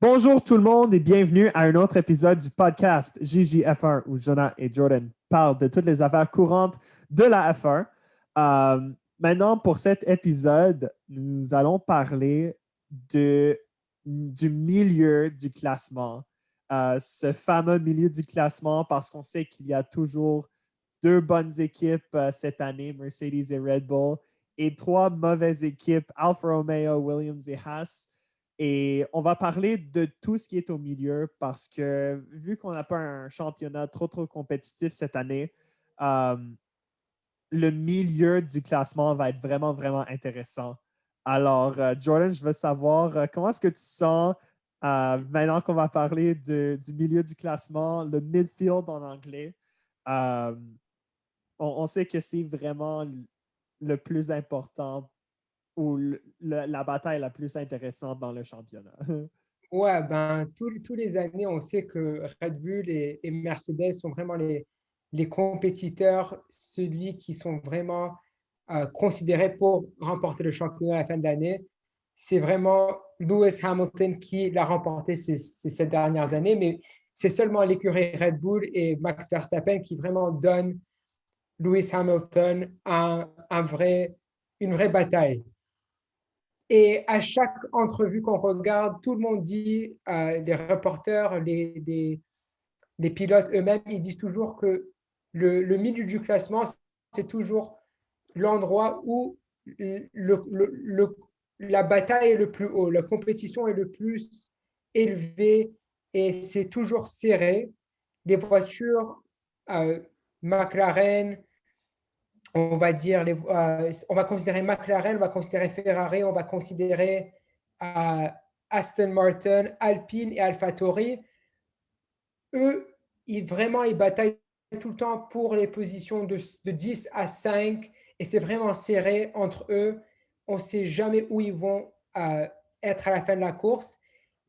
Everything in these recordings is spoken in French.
Bonjour tout le monde et bienvenue à un autre épisode du podcast JJF1 où Jonah et Jordan parlent de toutes les affaires courantes de la F1. Maintenant, pour cet épisode, nous allons parler du milieu du classement. Ce fameux milieu du classement parce qu'on sait qu'il y a toujours deux bonnes équipes cette année, Mercedes et Red Bull, et trois mauvaises équipes, Alfa Romeo, Williams et Haas. Et on va parler de tout ce qui est au milieu parce que vu qu'on n'a pas un championnat trop compétitif cette année, euh, le milieu du classement va être vraiment intéressant. Alors, Jordan, je veux savoir comment est-ce que tu sens maintenant qu'on va parler du milieu du classement, le midfield en anglais. Euh, on sait que c'est vraiment le plus important ou la bataille la plus intéressante dans le championnat. Ouais, ben, tous les années, on sait que Red Bull et Mercedes sont vraiment les compétiteurs, celui qui sont vraiment considérés pour remporter le championnat à la fin de l'année. C'est vraiment Lewis Hamilton qui l'a remporté ces 7 dernières années, mais c'est seulement l'écurie Red Bull et Max Verstappen qui vraiment donnent Lewis Hamilton une vraie bataille. Et à chaque entrevue qu'on regarde, tout le monde dit, les reporters, les pilotes eux-mêmes, ils disent toujours que le milieu du classement, c'est toujours l'endroit où la bataille est le plus haut, la compétition est le plus élevée et c'est toujours serré. Les voitures, McLaren, on va considérer McLaren, on va considérer Ferrari, on va considérer euh, Aston Martin, Alpine et AlphaTauri. Eux, ils bataillent tout le temps pour les positions de 10 à 5 et c'est vraiment serré entre eux. On ne sait jamais où ils vont être à la fin de la course.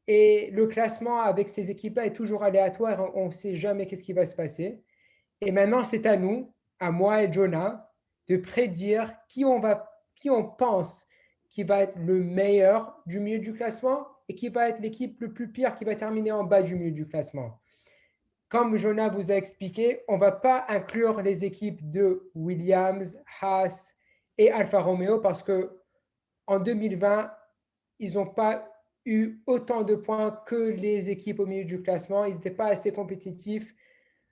Et le classement avec ces équipes-là est toujours aléatoire. On ne sait jamais qu'est-ce qui va se passer. Et maintenant, c'est à nous, à moi et Jonah, de prédire qui on pense qui va être le meilleur du milieu du classement et qui va être l'équipe le plus pire qui va terminer en bas du milieu du classement. Comme Jonah vous a expliqué, on ne va pas inclure les équipes de Williams, Haas et Alfa Romeo parce que en 2020, ils n'ont pas eu autant de points que les équipes au milieu du classement. Ils n'étaient pas assez compétitifs.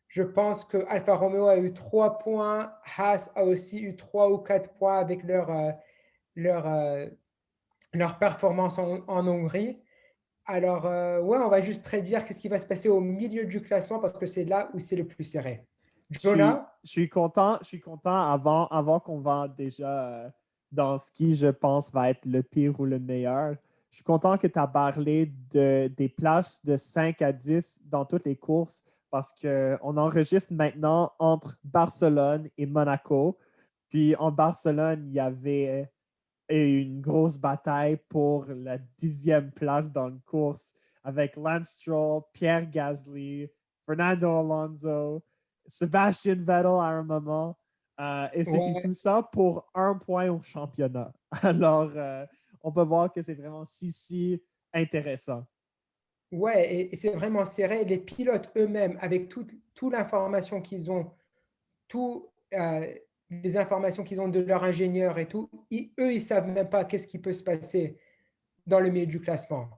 Je pense que Alfa Romeo a eu 3 points, Haas a aussi eu 3 ou 4 points avec leur, euh, leur performance en Hongrie. Alors, ouais, on va juste prédire qu'est-ce qui va se passer au milieu du classement parce que c'est là où c'est le plus serré. Jonah, Je suis content avant qu'on va déjà dans ce qui, je pense, va être le pire ou le meilleur. Je suis content que tu as parlé des places de 5 à 10 dans toutes les courses parce qu'on enregistre maintenant entre Barcelone et Monaco. Puis en Barcelone, il y avait une grosse bataille pour la 10e place dans une course avec Lance Stroll, Pierre Gasly, Fernando Alonso, Sebastian Vettel à un moment. Et c'était ouais, tout ça pour un point au championnat. Alors, on peut voir que c'est vraiment si intéressant. ouais, et c'est vraiment serré. Les pilotes eux-mêmes, avec toute l'information qu'ils ont, tout, les informations qu'ils ont de leur ingénieur et tout, eux, ils ne savent même pas qu'est-ce qui peut se passer dans le milieu du classement.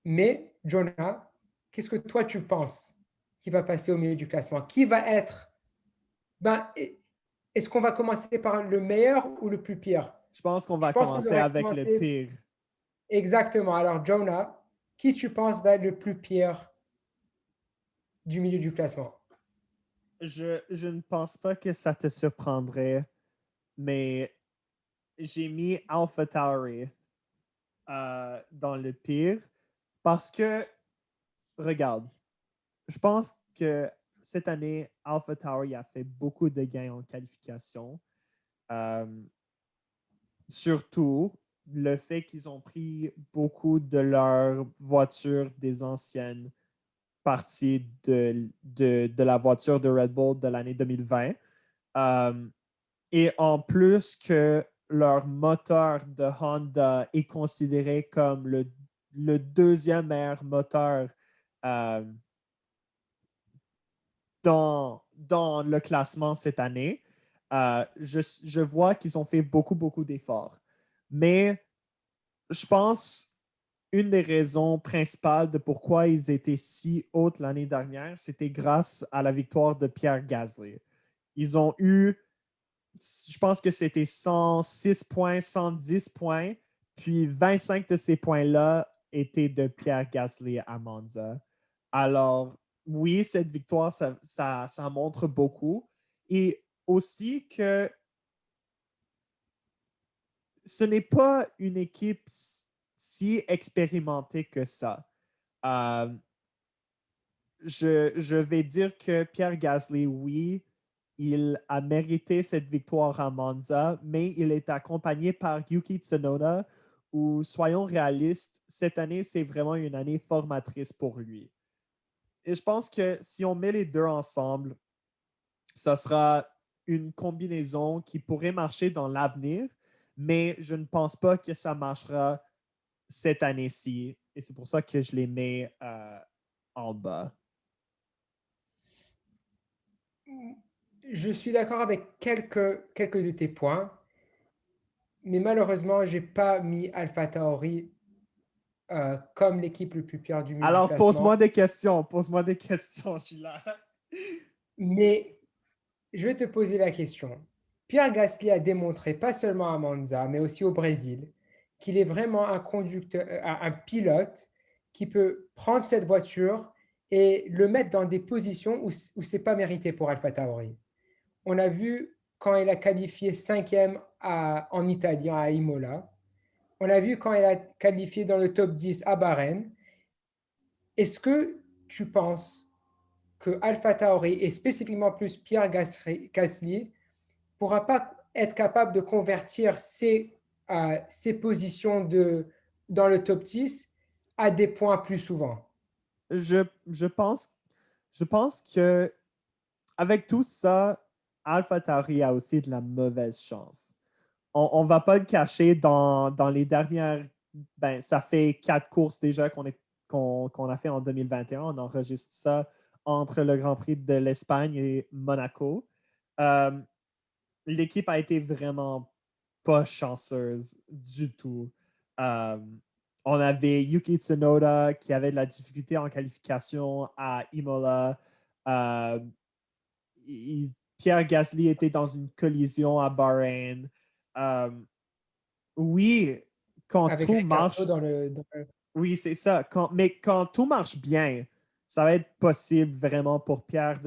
Mais, Jonah, qu'est-ce que toi, tu penses qui va passer au milieu du classement? Qui va être ben, est-ce qu'on va commencer par le meilleur ou le plus pire? Je pense qu'on Je va pense qu'on commencer devrait avec le commencer pire. exactement. Alors, Jonah, qui tu penses va être le plus pire du milieu du classement? Je ne pense pas que ça te surprendrait, mais j'ai mis AlphaTauri dans le pire parce que, regarde, je pense que cette année, AlphaTauri a fait beaucoup de gains en qualification. Euh, Surtout le fait qu'ils ont pris beaucoup de leurs voitures des anciennes parties de la voiture de Red Bull de l'année 2020. Euh, et en plus que leur moteur de Honda est considéré comme le deuxième meilleur moteur euh, dans le classement cette année. Je vois qu'ils ont fait beaucoup, beaucoup d'efforts. Mais je pense une des raisons principales de pourquoi ils étaient si hauts l'année dernière, c'était grâce à la victoire de Pierre Gasly. Ils ont eu, je pense que c'était 106 points, 110 points, puis 25 de ces points-là étaient de Pierre Gasly à Monza. Alors, oui, cette victoire, ça montre beaucoup. Et aussi que ce n'est pas une équipe si expérimentée que ça. Euh, je vais dire que Pierre Gasly, oui, il a mérité cette victoire à Monza, mais il est accompagné par Yuki Tsunoda, où, soyons réalistes, cette année, c'est vraiment une année formatrice pour lui. Et je pense que si on met les deux ensemble, ça sera une combinaison qui pourrait marcher dans l'avenir, mais je ne pense pas que ça marchera cette année-ci. Et c'est pour ça que je les mets en bas. Je suis d'accord avec quelques de tes points, mais malheureusement, je n'ai pas mis AlphaTauri comme l'équipe le plus pire du milieu du Alors, pose-moi classement. des questions. Pose-moi des questions, je suis là. Mais je vais te poser la question. Pierre Gasly a démontré, pas seulement à Monza, mais aussi au Brésil, qu'il est vraiment un conducteur, un pilote qui peut prendre cette voiture et le mettre dans des positions où ce n'est pas mérité pour AlphaTauri. On a vu quand il a qualifié cinquième en Italie, à Imola. On a vu quand il a qualifié dans le top 10 à Bahreïn. Est-ce que tu penses que AlphaTauri et spécifiquement plus Pierre Gasly ne pourra pas être capable de convertir ses positions dans le top 10 à des points plus souvent? Je, je pense que avec tout ça, AlphaTauri a aussi de la mauvaise chance. On ne va pas le cacher dans les dernières. Ben, ça fait 4 courses déjà qu'on a fait en 2021. On enregistre ça entre le Grand Prix de l'Espagne et Monaco. Euh, L'équipe a été vraiment pas chanceuse du tout. Euh, on avait Yuki Tsunoda qui avait de la difficulté en qualification à Imola. Euh, Pierre Gasly était dans une collision à Bahreïn. Euh, oui, quand Avec tout Ricardo marche, oui, c'est ça. Mais quand tout marche bien, ça va être possible vraiment pour Pierre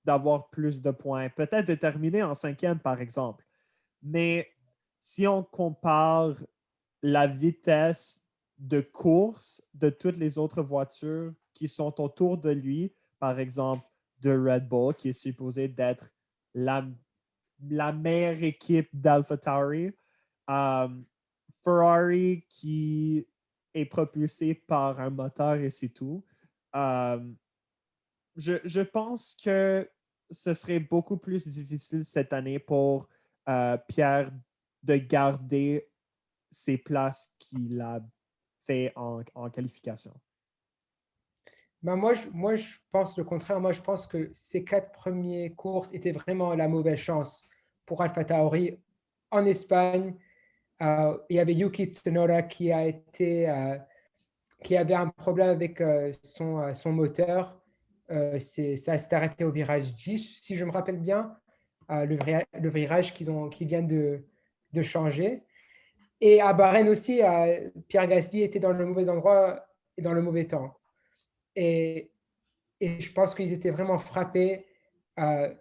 d'avoir plus de points. Peut-être de terminer en cinquième, par exemple. Mais si on compare la vitesse de course de toutes les autres voitures qui sont autour de lui, par exemple de Red Bull, qui est supposé d'être la, la meilleure équipe d'AlphaTauri, euh, Ferrari qui est propulsé par un moteur et c'est tout. Euh, je pense que ce serait beaucoup plus difficile cette année pour Pierre de garder ses places qu'il a fait en qualification. Ben moi, je pense le contraire. Moi, je pense que ces 4 premières courses étaient vraiment la mauvaise chance pour AlphaTauri. En Espagne, il y avait Yuki Tsunoda qui avait un problème avec son moteur. Ça s'est arrêté au virage 10, si je me rappelle bien, le virage qu'ils viennent de changer. Et à Bahreïn aussi, Pierre Gasly était dans le mauvais endroit et dans le mauvais temps. Et, et je pense qu'ils étaient vraiment frappés euh,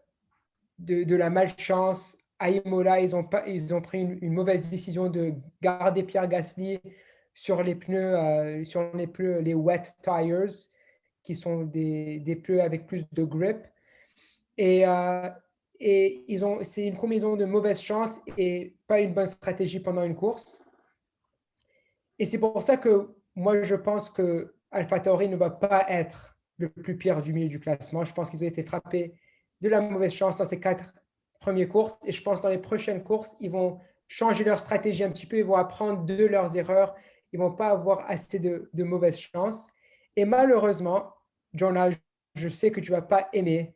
de la malchance. À Imola, ils ont pris une mauvaise décision de garder Pierre Gasly sur les pneus, les wet tires, qui sont des pneus avec plus de grip. Et, euh, et c'est une combinaison de mauvaise chance et pas une bonne stratégie pendant une course. Et c'est pour ça que moi, je pense que AlphaTauri ne va pas être le plus pire du milieu du classement. Je pense qu'ils ont été frappés de la mauvaise chance dans ces 4 premières courses. Et je pense que dans les prochaines courses, ils vont changer leur stratégie un petit peu. Ils vont apprendre de leurs erreurs ils ne vont pas avoir assez de mauvaises chances. Et malheureusement, Jonah, je sais que tu ne vas pas aimer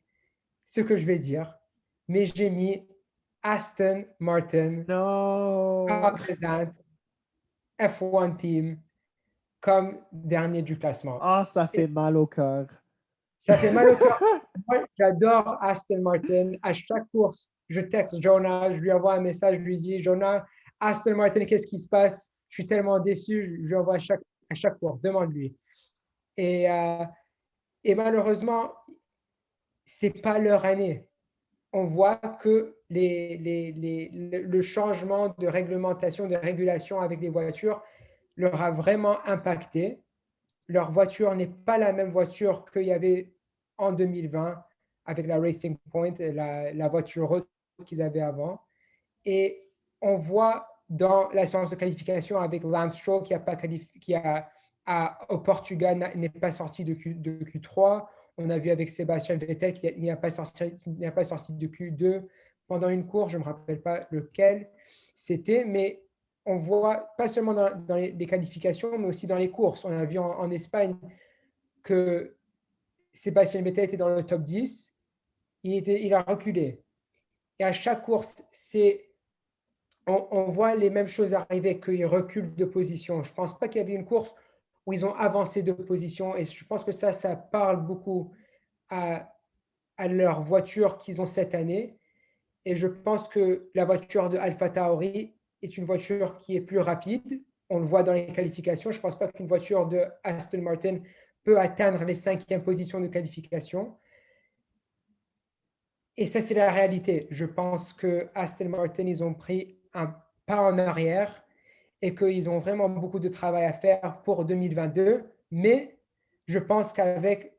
ce que je vais dire, mais j'ai mis Aston Martin, Non! représente F1 Team comme dernier du classement. Ah, ça fait Et mal au cœur. ça fait mal au cœur. Moi, j'adore Aston Martin. À chaque course, je texte Jonah, je lui envoie un message, je lui dis, Jonah, Aston Martin, qu'est-ce qui se passe? Je suis tellement déçu, je lui envoie à chaque course, demande-lui. Et, euh, et malheureusement, ce n'est pas leur année. On voit que le changement de réglementation, de régulation avec les voitures leur a vraiment impacté. Leur voiture n'est pas la même voiture qu'il y avait en 2020 avec la Racing Point, la voiture rose qu'ils avaient avant. Et on voit dans la séance de qualification avec Lance Stroll qui a pas au Portugal n'est pas sorti de Q3. On a vu avec Sébastien Vettel qu'il n'a pas sorti de Q2 pendant une course, je ne me rappelle pas lequel c'était, mais on voit pas seulement dans les qualifications, mais aussi dans les courses. On a vu en Espagne que Sébastien Vettel était dans le top 10, il a reculé. Et à chaque course, on voit les mêmes choses arriver, qu'ils reculent de position. Je ne pense pas qu'il y avait une course où ils ont avancé de position. Et je pense que ça parle beaucoup à leur voiture qu'ils ont cette année. Et je pense que la voiture de AlphaTauri est une voiture qui est plus rapide. On le voit dans les qualifications. Je ne pense pas qu'une voiture de Aston Martin peut atteindre les 5e positions de qualification. Et ça, c'est la réalité. Je pense que Aston Martin, ils ont pris un pas en arrière et qu'ils ont vraiment beaucoup de travail à faire pour 2022. Mais je pense qu'avec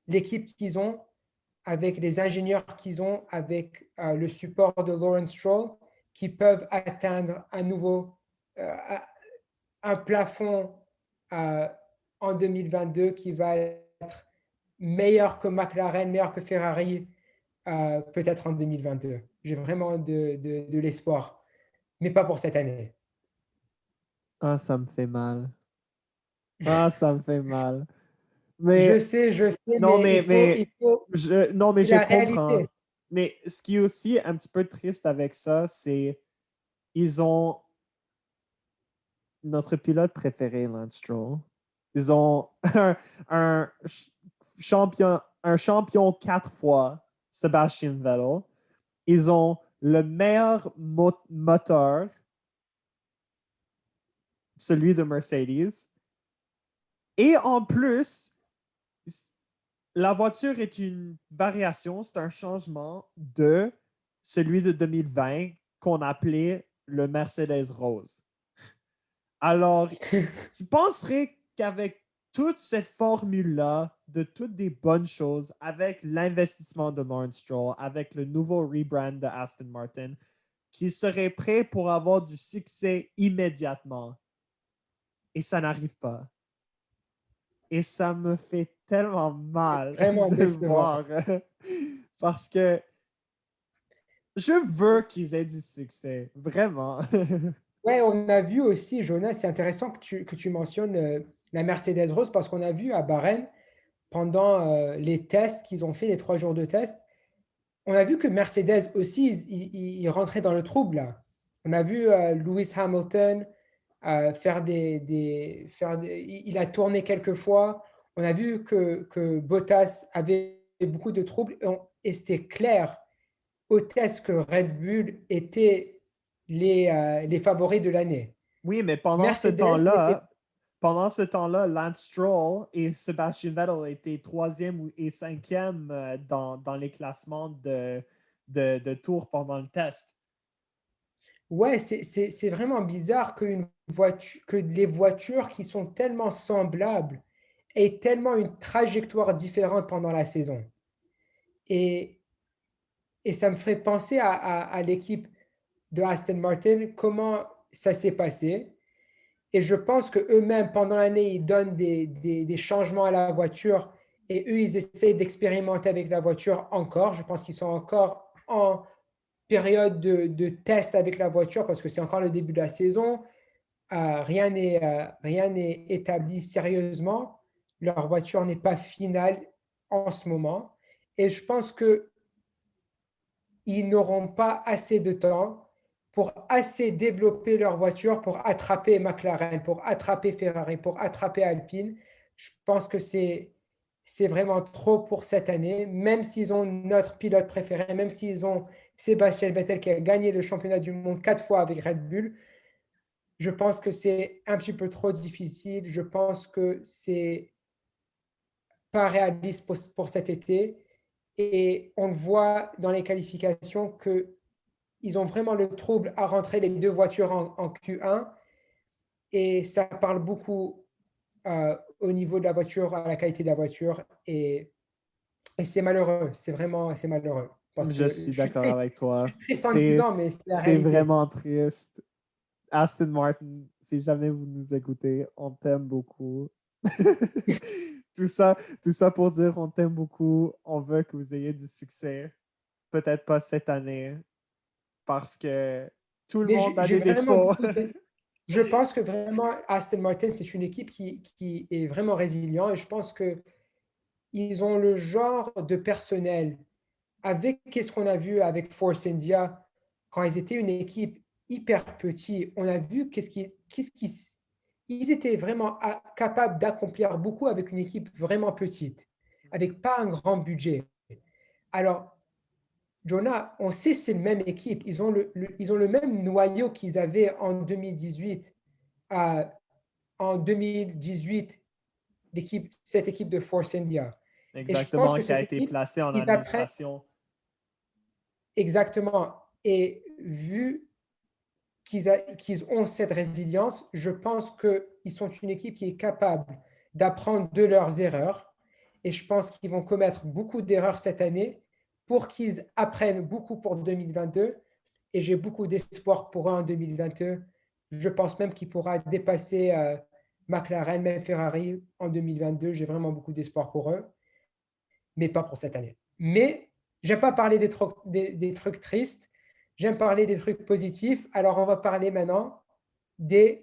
l'équipe qu'ils ont, avec les ingénieurs qu'ils ont, avec le support de Lawrence Stroll, qui peuvent atteindre un plafond euh, en 2022 qui va être meilleur que McLaren, meilleur que Ferrari, peut-être en 2022. J'ai vraiment de l'espoir, mais pas pour cette année. Ah, ça me fait mal. Ah, ça me fait mal. Je Mais sais, non, mais non, mais c'est je la comprends. réalité. Mais ce qui est aussi un petit peu triste avec ça, c'est ils ont notre pilote préféré, Lance Stroll. Ils ont un champion 4 fois, Sebastian Vettel. Ils ont le meilleur moteur, celui de Mercedes. Et en plus, la voiture est une variation, c'est un changement de celui de 2020 qu'on appelait le Mercedes Rose. Alors, tu penserais qu'avec toute cette formule-là, de toutes des bonnes choses, avec l'investissement de Lawrence Stroll, avec le nouveau rebrand de Aston Martin, qu'il serait prêt pour avoir du succès immédiatement. Et ça n'arrive pas. Et ça me fait tellement mal Vraiment de décevant. voir parce que je veux qu'ils aient du succès, vraiment. Ouais, on a vu aussi, Jonas, c'est intéressant que tu mentionnes la Mercedes Rose parce qu'on a vu à Bahreïn, pendant les tests qu'ils ont fait, les 3 jours de tests, on a vu que Mercedes aussi, ils rentraient dans le trouble là. On a vu Lewis Hamilton il a tourné quelques fois. On a vu que Bottas avait beaucoup de troubles et c'était clair au test que Red Bull était les favoris de l'année. Oui, mais Mercedes n'était pendant ce temps-là, Lance Stroll et Sebastian Vettel étaient troisième et cinquième dans les classements de tours pendant le test. Ouais, c'est vraiment bizarre que les voitures qui sont tellement semblables aient tellement une trajectoire différente pendant la saison. Et, et ça me ferait penser à l'équipe de Aston Martin, comment ça s'est passé. Et je pense qu'eux-mêmes, pendant l'année, ils donnent des changements à la voiture et eux, ils essayent d'expérimenter avec la voiture encore. Je pense qu'ils sont encore en période de test avec la voiture parce que c'est encore le début de la saison. rien n'est établi sérieusement. Leur voiture n'est pas finale en ce moment. Et je pense que ils n'auront pas assez de temps pour assez développer leur voiture pour attraper McLaren, pour attraper Ferrari, pour attraper Alpine. Je pense que c'est vraiment trop pour cette année, même s'ils ont notre pilote préféré, même s'ils ont Sébastien Vettel qui a gagné le championnat du monde 4 fois avec Red Bull. Je pense que c'est un petit peu trop difficile. Je pense que c'est pas réaliste pour cet été. Et on voit dans les qualifications qu'ils ont vraiment le trouble à rentrer les deux voitures en Q1. Et ça parle beaucoup au niveau de la voiture, à la qualité de la voiture. Et c'est malheureux. C'est malheureux. Parce Je que suis d'accord avec toi. je suis triste en le disant, mais c'est la C'est réalité. vraiment triste. Aston Martin, si jamais vous nous écoutez, on t'aime beaucoup. tout ça, tout ça pour dire on t'aime beaucoup. On veut que vous ayez du succès. Peut-être pas cette année, parce que tout le Mais monde a j'ai des vraiment défauts. beaucoup de... Je pense que vraiment, Aston Martin, c'est une équipe qui est vraiment résilient et je pense qu'ils ont le genre de personnel avec qu'est-ce qu'on a vu avec Force India quand ils étaient une équipe hyper petite. On a vu ils étaient vraiment capables d'accomplir beaucoup avec une équipe vraiment petite, avec pas un grand budget. Alors, Jonah, on sait c'est la même équipe. Ils ont le même noyau qu'ils avaient en 2018 en 2018, cette équipe de Force India. Et je pense Exactement, que qui a cette été équipe, placé en ils apprennent administration. exactement. Et vu qu'ils ont cette résilience, je pense qu'ils sont une équipe qui est capable d'apprendre de leurs erreurs. Et je pense qu'ils vont commettre beaucoup d'erreurs cette année pour qu'ils apprennent beaucoup pour 2022. Et j'ai beaucoup d'espoir pour eux en 2022. Je pense même qu'il pourra dépasser McLaren, même Ferrari en 2022. J'ai vraiment beaucoup d'espoir pour eux, mais pas pour cette année. Mais j'aime pas parler des trucs tristes. J'aime parler des trucs positifs. Alors, on va parler maintenant de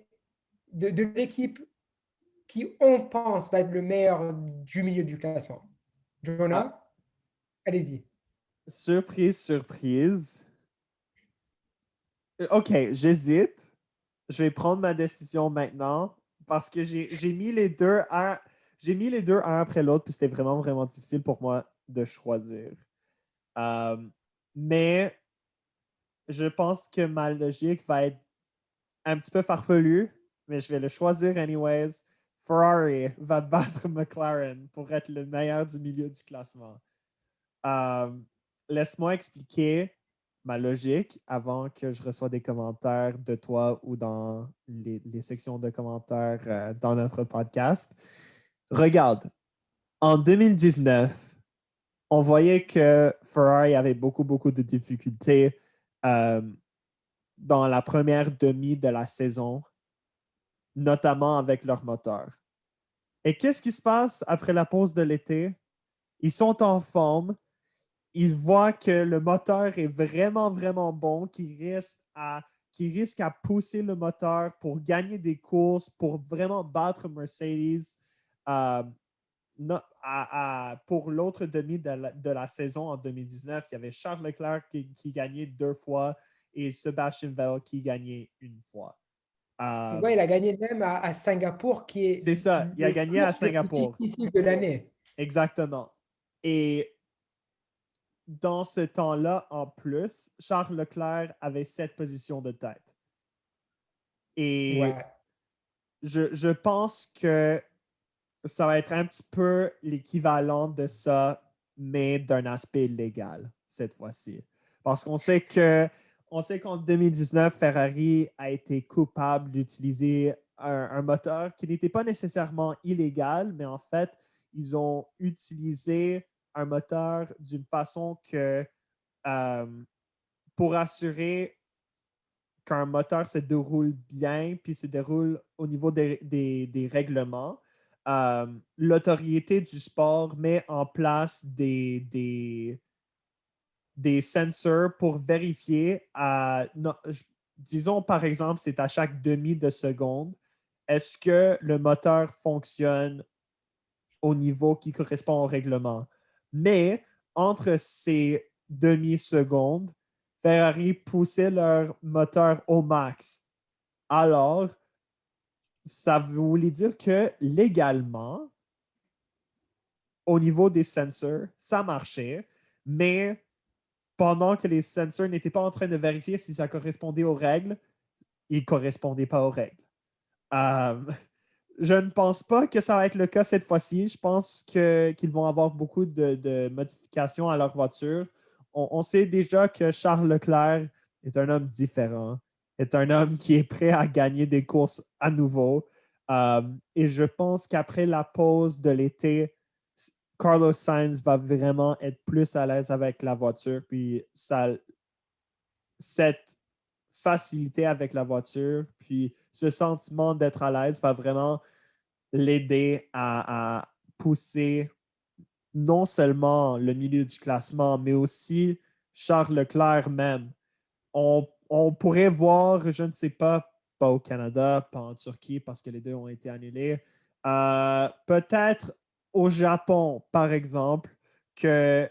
l'équipe qui, on pense, va être le meilleur du milieu du classement. Ah, Jonah, allez-y. surprise, surprise. OK, j'hésite. Je vais prendre ma décision maintenant parce que j'ai mis les deux un après l'autre, puis c'était vraiment, vraiment difficile pour moi de choisir. Euh, mais je pense que ma logique va être un petit peu farfelue, mais je vais le choisir anyways. Ferrari va battre McLaren pour être le meilleur du milieu du classement. Euh, Laisse-moi expliquer ma logique avant que je reçoive des commentaires de toi ou dans les sections de commentaires dans notre podcast. Regarde, en 2019, on voyait que Ferrari avait beaucoup, beaucoup de difficultés euh, dans la première demi de la saison, notamment avec leur moteur. Et qu'est-ce qui se passe après la pause de l'été? Ils sont en forme. Ils voient que le moteur est vraiment, vraiment bon, qu'il risque à pousser le moteur pour gagner des courses, pour vraiment battre Mercedes euh, pour l'autre demi de la saison en 2019. Il y avait Charles Leclerc qui gagnait 2 fois et Sebastian Vettel qui gagnait 1 fois. Euh, Ouais, il a gagné même à Singapour, qui est c'est ça, il a le gagné à course le plus Singapour. difficile de l'année. Exactement. Et dans ce temps-là, en plus, Charles Leclerc avait 7 positions de tête. Et Ouais. je pense que ça va être un petit peu l'équivalent de ça, mais d'un aspect légal cette fois-ci. Parce on sait qu'en 2019, Ferrari a été coupable d'utiliser un moteur qui n'était pas nécessairement illégal, mais en fait, ils ont utilisé un moteur d'une façon que pour assurer qu'un moteur se déroule bien, puis se déroule au niveau des règlements, l'autorité du sport met en place des sensors pour vérifier. Non, disons par exemple, c'est à chaque demi de seconde, est-ce que le moteur fonctionne au niveau qui correspond au règlement? Mais entre ces demi-secondes, Ferrari poussait leur moteur au max. Alors, ça voulait dire que légalement, au niveau des sensors, ça marchait, mais pendant que les sensors n'étaient pas en train de vérifier si ça correspondait aux règles, ils ne correspondaient pas aux règles. Euh, je ne pense pas que ça va être le cas cette fois-ci. Je pense qu'ils vont avoir beaucoup de modifications à leur voiture. On sait déjà que Charles Leclerc est un homme différent, est un homme qui est prêt à gagner des courses à nouveau. Et je pense qu'après la pause de l'été, Carlos Sainz va vraiment être plus à l'aise avec la voiture. Puis cette facilité avec la voiture, puis ce sentiment d'être à l'aise va vraiment l'aider à pousser non seulement le milieu du classement, mais aussi Charles Leclerc même. On pourrait voir, je ne sais pas au Canada, pas en Turquie parce que les deux ont été annulés, peut-être au Japon, par exemple, que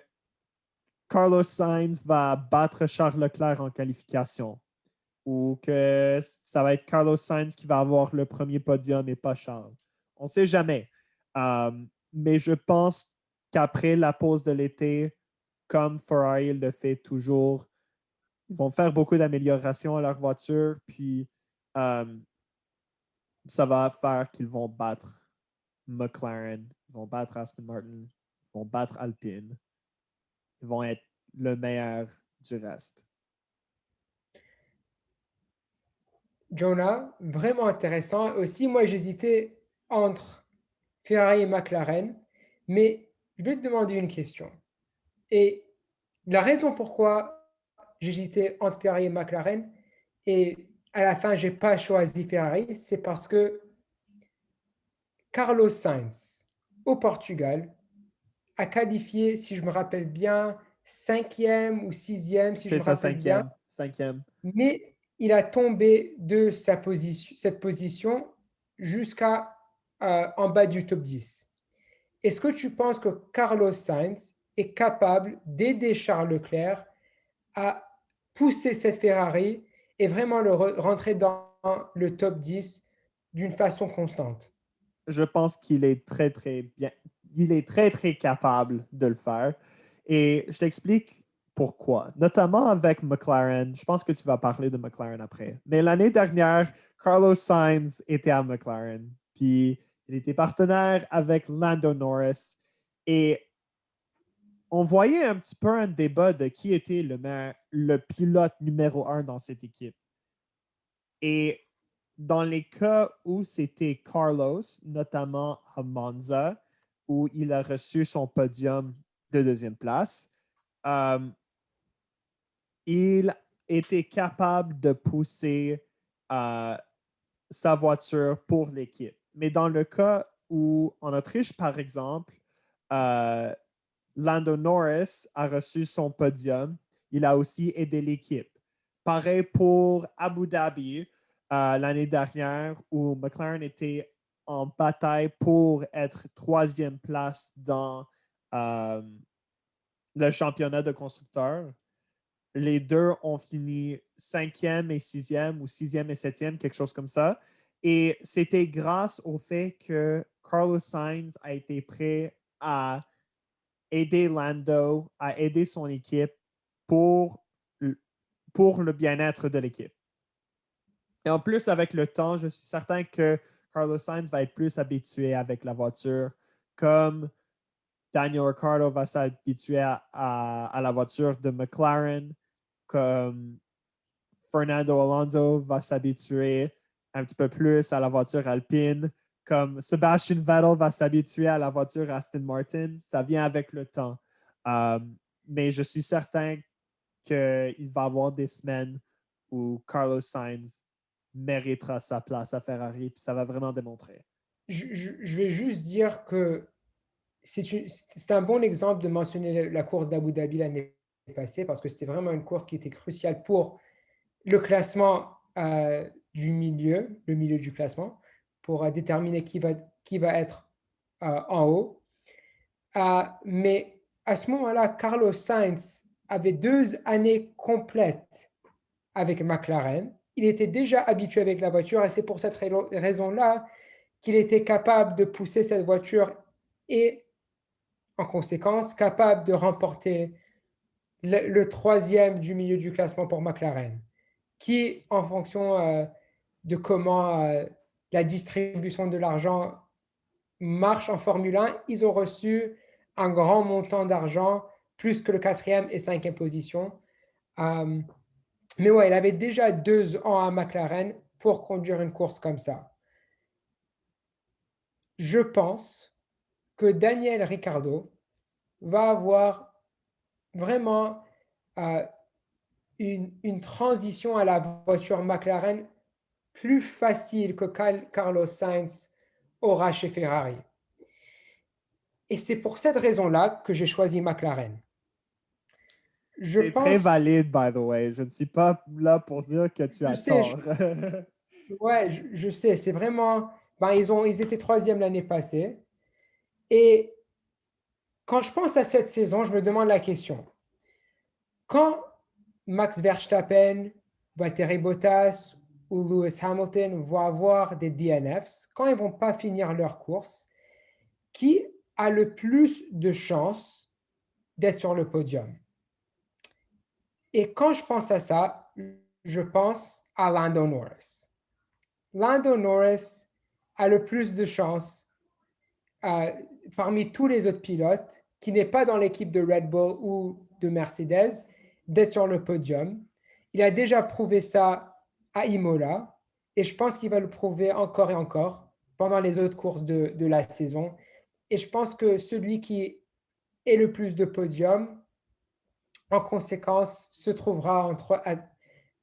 Carlos Sainz va battre Charles Leclerc en qualification ou que ça va être Carlos Sainz qui va avoir le premier podium et pas Charles. On ne sait jamais. Euh, mais je pense qu'après la pause de l'été, comme Ferrari le fait toujours, ils vont faire beaucoup d'améliorations à leur voiture, puis euh, ça va faire qu'ils vont battre McLaren, ils vont battre Aston Martin, ils vont battre Alpine, ils vont être le meilleur du reste. Jonah, vraiment intéressant. Aussi, moi, j'hésitais entre Ferrari et McLaren, mais je vais te demander une question. Et la raison pourquoi j'hésitais entre Ferrari et McLaren, et à la fin, je n'ai pas choisi Ferrari, c'est parce que Carlos Sainz, au Portugal, a qualifié, si je me rappelle bien, cinquième ou sixième, si je C'est me sa rappelle bien, cinquième. mais il a tombé de cette position jusqu'à en bas du top 10. Est-ce que tu penses que Carlos Sainz est capable d'aider Charles Leclerc à pousser cette Ferrari et vraiment le rentrer dans le top 10 d'une façon constante? Je pense qu'il est très, très bien. Il est très, très capable de le faire. Et je t'explique pourquoi. Notamment avec McLaren. Je pense que tu vas parler de McLaren après. Mais l'année dernière, Carlos Sainz était à McLaren. Puis il était partenaire avec Lando Norris. Et on voyait un petit peu un débat de qui était le pilote numéro un dans cette équipe. Et dans les cas où c'était Carlos, notamment à Monza, où il a reçu son podium de deuxième place, euh, il était capable de pousser euh, sa voiture pour l'équipe. Mais dans le cas où, en Autriche, par exemple, euh, Lando Norris a reçu son podium, il a aussi aidé l'équipe. Pareil pour Abu Dhabi l'année dernière où McLaren était en bataille pour être troisième place dans euh, le championnat de constructeurs. Les deux ont fini cinquième et sixième ou sixième et septième, quelque chose comme ça. Et c'était grâce au fait que Carlos Sainz a été prêt à aider Lando, à aider son équipe pour, pour le bien-être de l'équipe. Et en plus, avec le temps, je suis certain que Carlos Sainz va être plus habitué avec la voiture, comme Daniel Ricciardo va s'habituer à la voiture de McLaren, comme Fernando Alonso va s'habituer un petit peu plus à la voiture Alpine, comme Sebastian Vettel va s'habituer à la voiture Aston Martin. Ça vient avec le temps. Euh, mais je suis certain qu'il va y avoir des semaines où Carlos Sainz méritera sa place à Ferrari, puis ça va vraiment démontrer. Je vais juste dire que c'est un bon exemple de mentionner la course d'Abu Dhabi l'année passée parce que c'était vraiment une course qui était cruciale pour le classement du milieu, le milieu du classement, pour déterminer qui va être en haut. Mais à ce moment-là, Carlos Sainz avait 2 années complètes avec McLaren. Il était déjà habitué avec la voiture et c'est pour cette raison-là qu'il était capable de pousser cette voiture et, en conséquence, capable de remporter le troisième du milieu du classement pour McLaren, qui, en fonction de comment la distribution de l'argent marche en Formule 1, ils ont reçu un grand montant d'argent, plus que le quatrième et cinquième position. Euh, mais ouais, il avait déjà 2 ans à McLaren pour conduire une course comme ça. Je pense que Daniel Ricciardo va avoir vraiment euh, une transition à la voiture McLaren plus facile que Carlos Sainz aura chez Ferrari. Et c'est pour cette raison-là que j'ai choisi McLaren. Je C'est très pense, valide, by the way. Je ne suis pas là pour dire que tu je as sais, tort. ouais, je sais, c'est vraiment, ils étaient troisième l'année passée. Et quand je pense à cette saison, je me demande la question. Quand Max Verstappen, Valtteri Bottas ou Lewis Hamilton vont avoir des DNFs, quand ils ne vont pas finir leur course, qui a le plus de chances d'être sur le podium? Et quand je pense à ça, je pense à Lando Norris. Lando Norris a le plus de chances parmi tous les autres pilotes qui n'est pas dans l'équipe de Red Bull ou de Mercedes d'être sur le podium. Il a déjà prouvé ça à Imola et je pense qu'il va le prouver encore et encore pendant les autres courses de la saison. Et je pense que celui qui est le plus de podiums, en conséquence,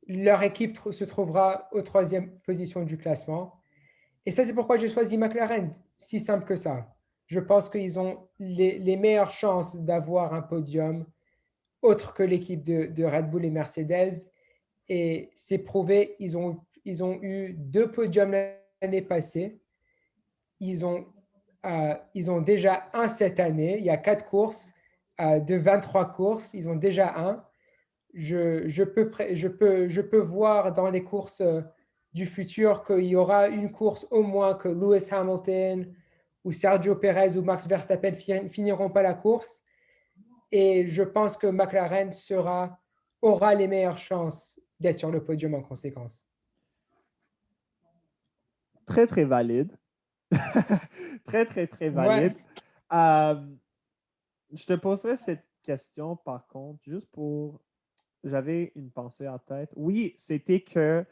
leur équipe se trouvera aux troisième position du classement. Et ça, c'est pourquoi j'ai choisi McLaren, si simple que ça. Je pense qu'ils ont les meilleures chances d'avoir un podium autre que l'équipe de Red Bull et Mercedes. Et c'est prouvé, ils ont eu 2 podiums l'année passée. Ils ont déjà un cette année. Il y a 4 courses de 23 courses. Ils ont déjà un. Je peux voir dans les courses du futur qu'il y aura une course au moins que Lewis Hamilton ou Sergio Perez ou Max Verstappen finiront pas la course. Et je pense que McLaren aura les meilleures chances d'être sur le podium en conséquence. Très, très valide. Très, très, très Ouais, valide. Je te poserai cette question, par contre, juste pour... J'avais une pensée en tête. Oui, c'était que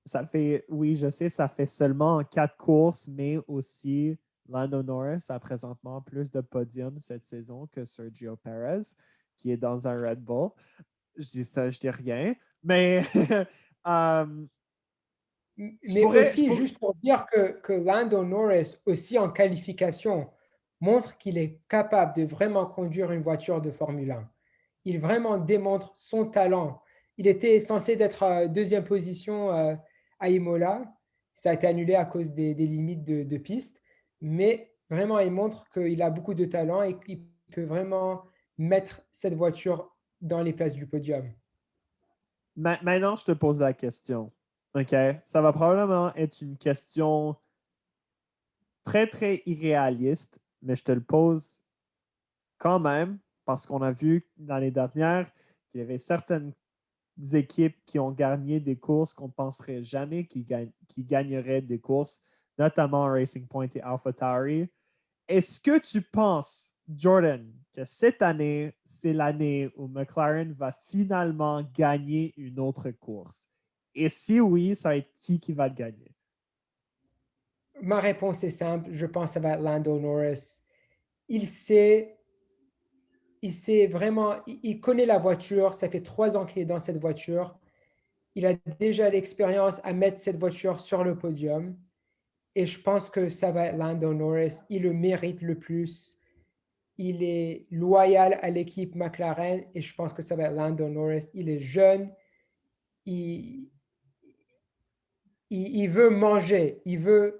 ça fait... Oui, je sais, ça fait seulement 4 courses, mais aussi Lando Norris a présentement plus de podiums cette saison que Sergio Perez, qui est dans un Red Bull. Je dis ça, je dis rien. Mais je mais pourrais... Je aussi, pourrais... juste pour dire que Lando Norris, aussi en qualification, montre qu'il est capable de vraiment conduire une voiture de Formule 1. Il vraiment démontre son talent. Il était censé être deuxième position à Imola. Ça a été annulé à cause des limites de piste. Mais vraiment, il montre qu'il a beaucoup de talent et qu'il peut vraiment mettre cette voiture dans les places du podium. Maintenant, je te pose la question. OK? Ça va probablement être une question très, très irréaliste, mais je te le pose quand même parce qu'on a vu l'année dernière qu'il y avait certaines équipes qui ont gagné des courses qu'on ne penserait jamais qui gagneraient des courses, notamment Racing Point et AlphaTauri. Est-ce que tu penses, Jordan, que cette année, c'est l'année où McLaren va finalement gagner une autre course? Et si oui, ça va être qui va le gagner? Ma réponse est simple. Je pense que ça va être Lando Norris. Il sait, il connaît la voiture. Ça fait 3 ans qu'il est dans cette voiture. Il a déjà l'expérience à mettre cette voiture sur le podium. Et je pense que ça va être Lando Norris. Il le mérite le plus. Il est loyal à l'équipe McLaren et je pense que ça va être Lando Norris. Il est jeune. Il, il veut manger, il veut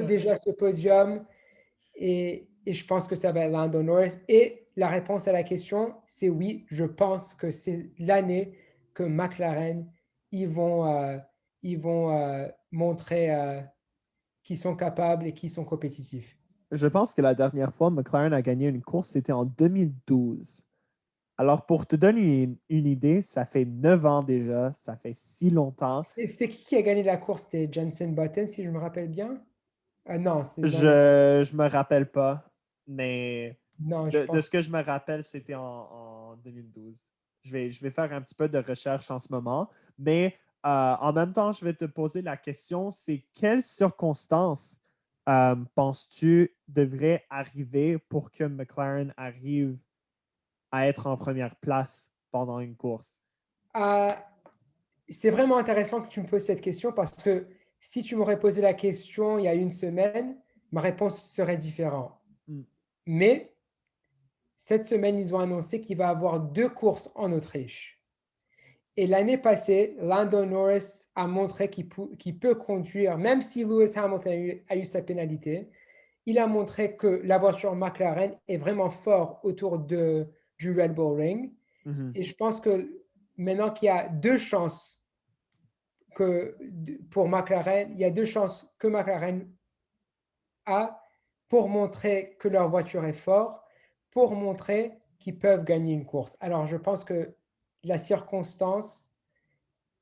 déjà ce podium et je pense que ça va être Lando Norris. Et la réponse à la question, c'est oui, je pense que c'est l'année que McLaren, ils vont montrer qu'ils sont capables et qu'ils sont compétitifs. Je pense que la dernière fois McLaren a gagné une course, c'était en 2012. Alors, pour te donner une idée, ça fait 9 ans déjà, ça fait si longtemps. C'était qui a gagné la course? C'était Jensen Button, si je me rappelle bien. Ah non, Je me rappelle pas, mais non, je de pense. ce que je me rappelle, c'était en 2012. Je vais faire un petit peu de recherche en ce moment, mais en même temps, je vais te poser la question, c'est quelles circonstances penses-tu devraient arriver pour que McLaren arrive à être en première place pendant une course? Ah, c'est vraiment intéressant que tu me poses cette question parce que si tu m'aurais posé la question il y a une semaine, ma réponse serait différente. Hmm. Mais cette semaine, ils ont annoncé qu'il va y avoir 2 courses en Autriche. Et l'année passée, Lando Norris a montré qu'il peut conduire, même si Lewis Hamilton a eu sa pénalité. Il a montré que la voiture McLaren est vraiment forte autour du Red Bull Ring. Mhm. Et je pense que maintenant qu'il y a 2 chances pour McLaren, il y a 2 chances que McLaren a pour montrer que leur voiture est forte, pour montrer qu'ils peuvent gagner une course. Alors, je pense que la circonstance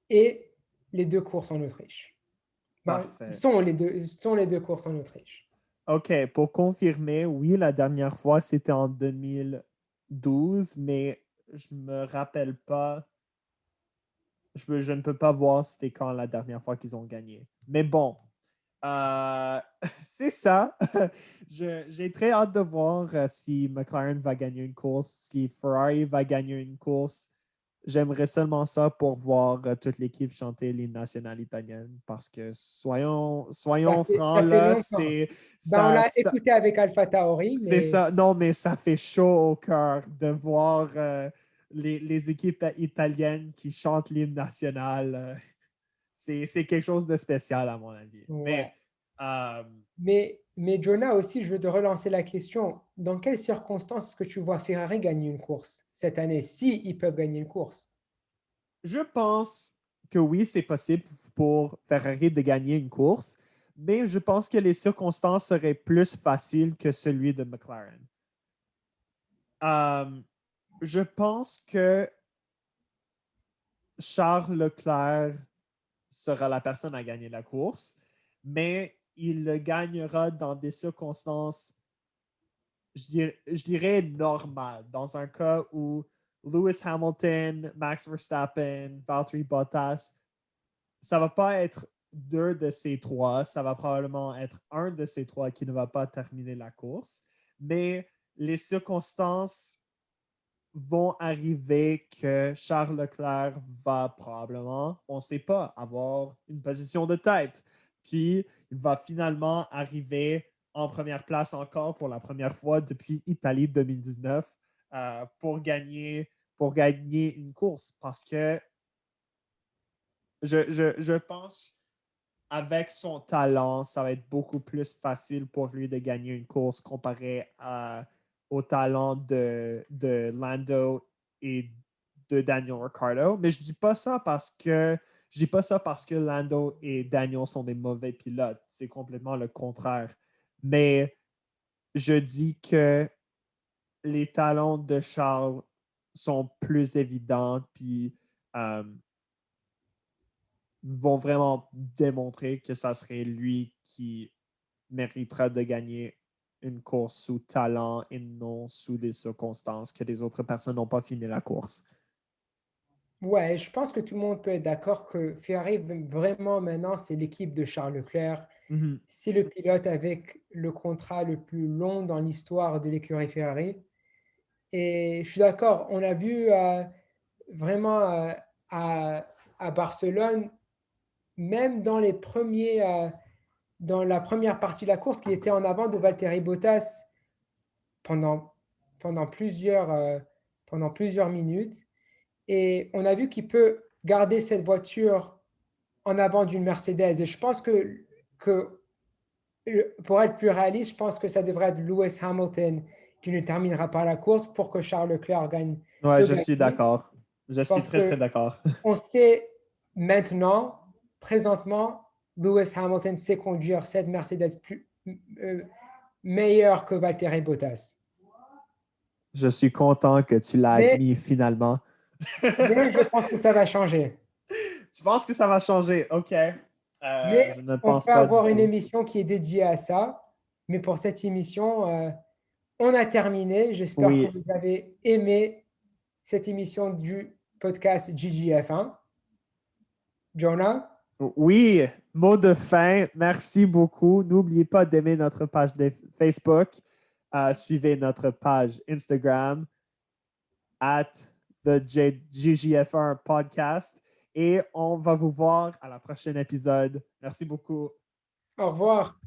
est les 2 courses en Autriche. Ben, Parfait. sont les 2 courses en Autriche. OK, pour confirmer, oui, la dernière fois, c'était en 2012, mais je me rappelle pas, je ne peux pas voir c'était quand la dernière fois qu'ils ont gagné. Mais bon, euh, c'est ça. J'ai très hâte de voir si McLaren va gagner une course, si Ferrari va gagner une course. J'aimerais seulement ça pour voir toute l'équipe chanter l'hymne national italienne parce que soyons francs, Ça fait là, longtemps. Ben, on ça, l'a ça, écouté avec Alpha Tauri, c'est mais ça. Non, mais ça fait chaud au cœur de voir les équipes italiennes qui chantent l'hymne national. C'est quelque chose de spécial, à mon avis. ouais. Euh, Mais Jonah aussi, je veux te relancer la question. Dans quelles circonstances est-ce que tu vois Ferrari gagner une course cette année, si ils peuvent gagner une course? je pense que oui, c'est possible pour Ferrari de gagner une course, mais je pense que les circonstances seraient plus faciles que celui de McLaren. Euh, je pense que Charles Leclerc sera la personne à gagner la course, mais il le gagnera dans des circonstances, je dirais normales. Dans un cas où Lewis Hamilton, Max Verstappen, Valtteri Bottas, ça va pas être deux de ces trois, ça va probablement être un de ces trois qui ne va pas terminer la course, mais les circonstances vont arriver que Charles Leclerc va probablement, on ne sait pas, avoir une position de tête. Puis, il va finalement arriver en première place encore pour la première fois depuis Italie 2019 pour gagner une course. Parce que je pense avec son talent, ça va être beaucoup plus facile pour lui de gagner une course comparé au talent de Lando et de Daniel Ricciardo. Mais je dis pas ça parce que Lando et Daniel sont des mauvais pilotes. C'est complètement le contraire. Mais je dis que les talents de Charles sont plus évidents, puis euh, vont vraiment démontrer que ça serait lui qui méritera de gagner une course sous talent et non sous des circonstances que les autres personnes n'ont pas fini la course. Ouais, je pense que tout le monde peut être d'accord que Ferrari, vraiment maintenant, c'est l'équipe de Charles Leclerc. Mhm. C'est le pilote avec le contrat le plus long dans l'histoire de l'écurie Ferrari. Et je suis d'accord, on a vu vraiment à, à Barcelone, même dans la première partie de la course, qu'il était en avant de Valtteri Bottas pendant, pendant plusieurs, euh, pendant plusieurs minutes. Et on a vu qu'il peut garder cette voiture en avant d'une Mercedes. Et je pense que pour être plus réaliste, je pense que ça devrait être Lewis Hamilton qui ne terminera pas la course pour que Charles Leclerc gagne Ouais, peut je suis gagner. d'accord. Je suis Parce très, très que d'accord. on sait maintenant, présentement, Lewis Hamilton sait conduire cette Mercedes meilleure que Valtteri Bottas. Je suis content que tu l'as Mais, admis finalement. mais je pense que ça va changer. Tu penses que ça va changer? OK. Mais Je ne on pense peut pas du avoir une tout. émission qui est dédiée à ça. Mais pour cette émission, on a terminé. J'espère que Oui, vous avez aimé cette émission du podcast GGF1. Jonah, oui, mot de fin. Merci beaucoup. N'oubliez pas d'aimer notre page de Facebook. Suivez notre page Instagram at the GGF1 podcast. Et on va vous voir à la prochaine épisode. Merci beaucoup. au revoir.